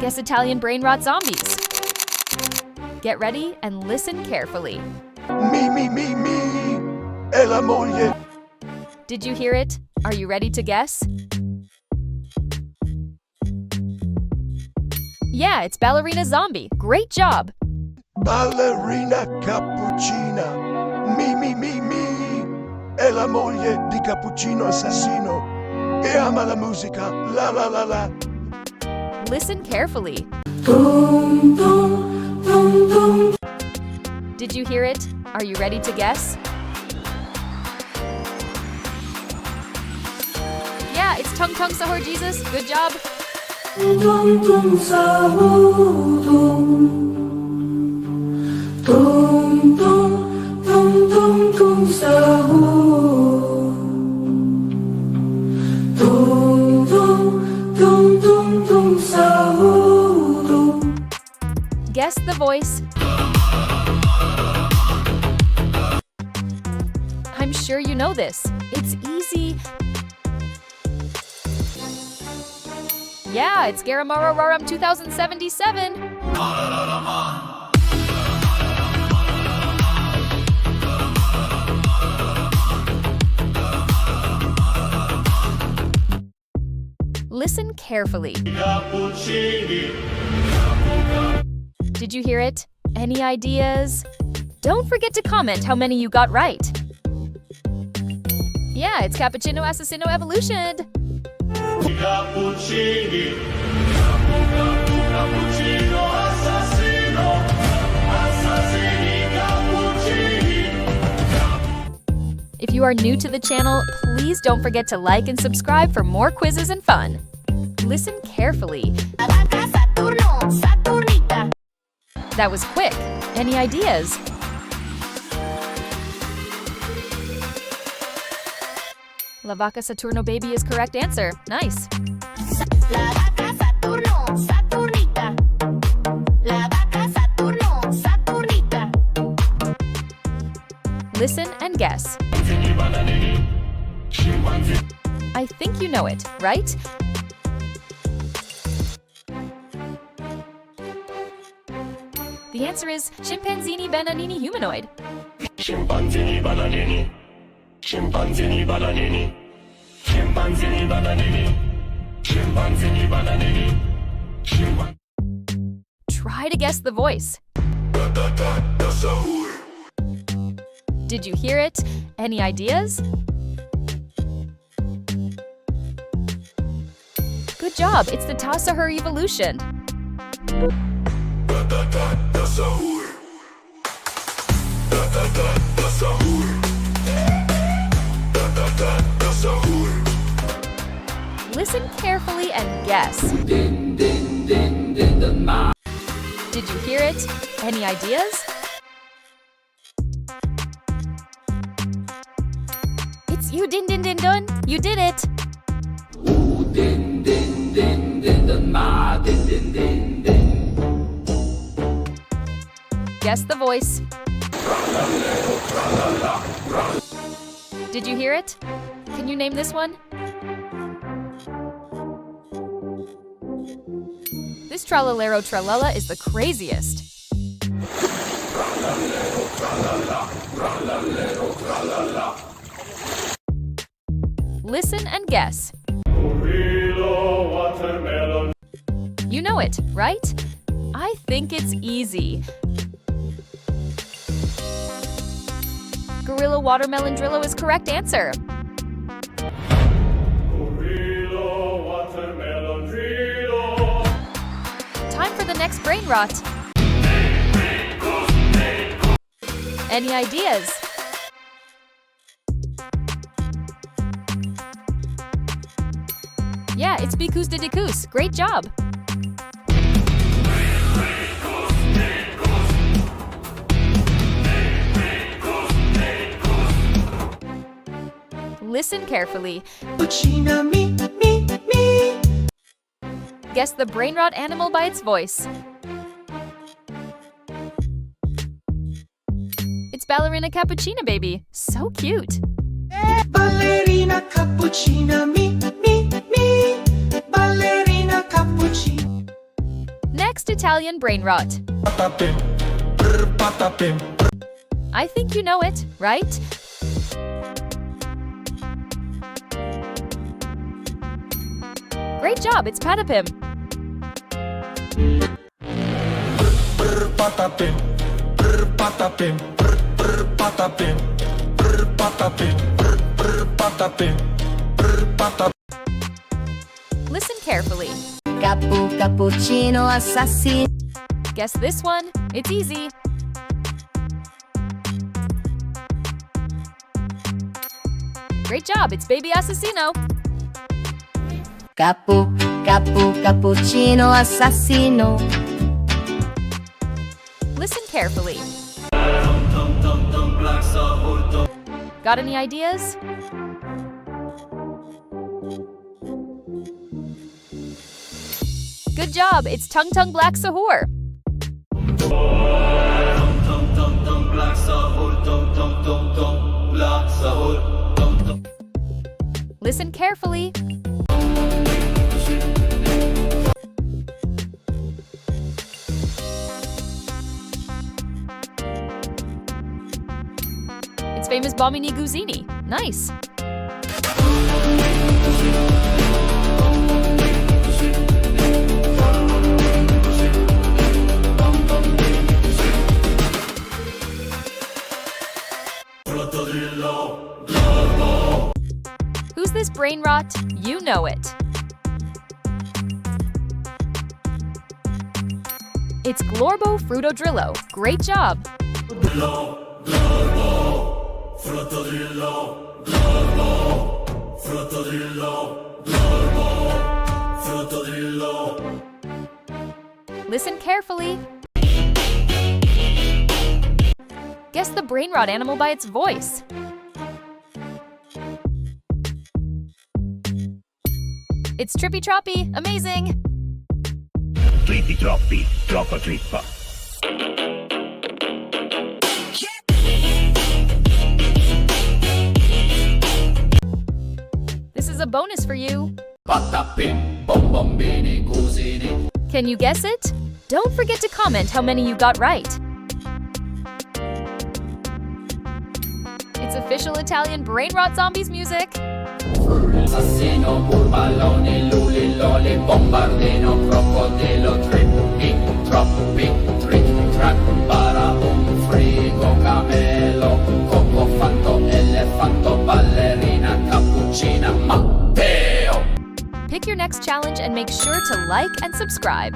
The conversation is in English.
Guess Italian brain rot zombies. Get ready and listen carefully. Mi, è la moglie. Did you hear it? Are you ready to guess? Yeah, it's Ballerina Zombie. Great job! Ballerina Cappuccina. Mi, è la moglie di Cappuccino assassino. E ama la musica, la la la la. Listen carefully. Dum, dum, dum, dum. Did you hear it? Are you ready to guess? Yeah, it's Tung Tung Sahur Jesus. Good job. Tung Tung Sahur. Tung Tung Tung Tung Tung Sahur. Tung Tung Tung Tung Tung Sahur. Guess the voice. I'm sure you know this. It's easy. Yeah, it's Garamara Raram 2077. Listen carefully. Did you hear it? Any ideas? Don't forget to comment how many you got right. Yeah, it's Cappuccino Assassino Evolution. Cappuccini, cappuccino assassino, assassini cappuccini. If you are new to the channel, please don't forget to like and subscribe for more quizzes and fun. Listen carefully. That was quick. Any ideas? La vaca Saturno baby is correct answer. Nice. La vaca Saturno, Saturnita. La vaca Saturno, Saturnita. Listen and guess. I think you know it, right? The answer is Chimpanzini Bananini humanoid. Chimpanzini Bananini. Chimpanzini Bananini. Chimpanzini Bananini. Chimpanzini Bananini. Try to guess the voice. Tatatata Sahur. Did you hear it? Any ideas? Good job, it's the Sahur evolution. Tatatata Sahur. Tatatata Sahur. Tatatata Sahur. Listen carefully and guess. Did you hear it? Any ideas? It's you, din din din dun. You did it. Guess the voice. Did you hear it? Can you name this one? This Tralalero Tralala is the craziest. Listen and guess. You know it, right? I think it's easy. Gorilla Watermelon Drillo is correct answer. Time for the next brain rot. Any ideas? Yeah, it's Bikus de Dikus. Great job. Listen carefully. Cappuccina, me. Guess the brain rot animal by its voice. It's Ballerina Cappuccina baby. So cute. Ballerina Cappuccina, me. Ballerina Cappuccina. Next Italian brain rot. Patapim, brr patapim. I think you know it, right? Great job, it's Patapim. Brr patapim, brr patapim, brr brr patapim, brr patapim, brr patapim, brr patapim. Listen carefully. Cappuccino assassino. Guess this one. It's easy. Great job, it's Baby Assassino. Cappuccino assassino. Listen carefully. Got any ideas? Good job, it's Tung Tung Black Sahur. Listen carefully. It's famous Bombini Guzini. Nice. Who's this brain rot? You know it. It's Glorbo Frutodrillo. Great job. Listen carefully. Guess the brain rot animal by its voice. It's Trippi Troppi. Amazing. Trippi Troppi, troppa trippa. This is a bonus for you. Patapim, bombardini, cusini. Can you guess it? Don't forget to comment how many you got right. It's official Italian brain rot zombies music. Assassino, Burbaloni, Luliloli, Bombardino, Coccodillo, Trippi, Troppi, Tripa, Frigo, Camelo, Coco fatto, elefanto, Ballerina, Cappuccina, Matteo. Pick your next challenge and make sure to like and subscribe.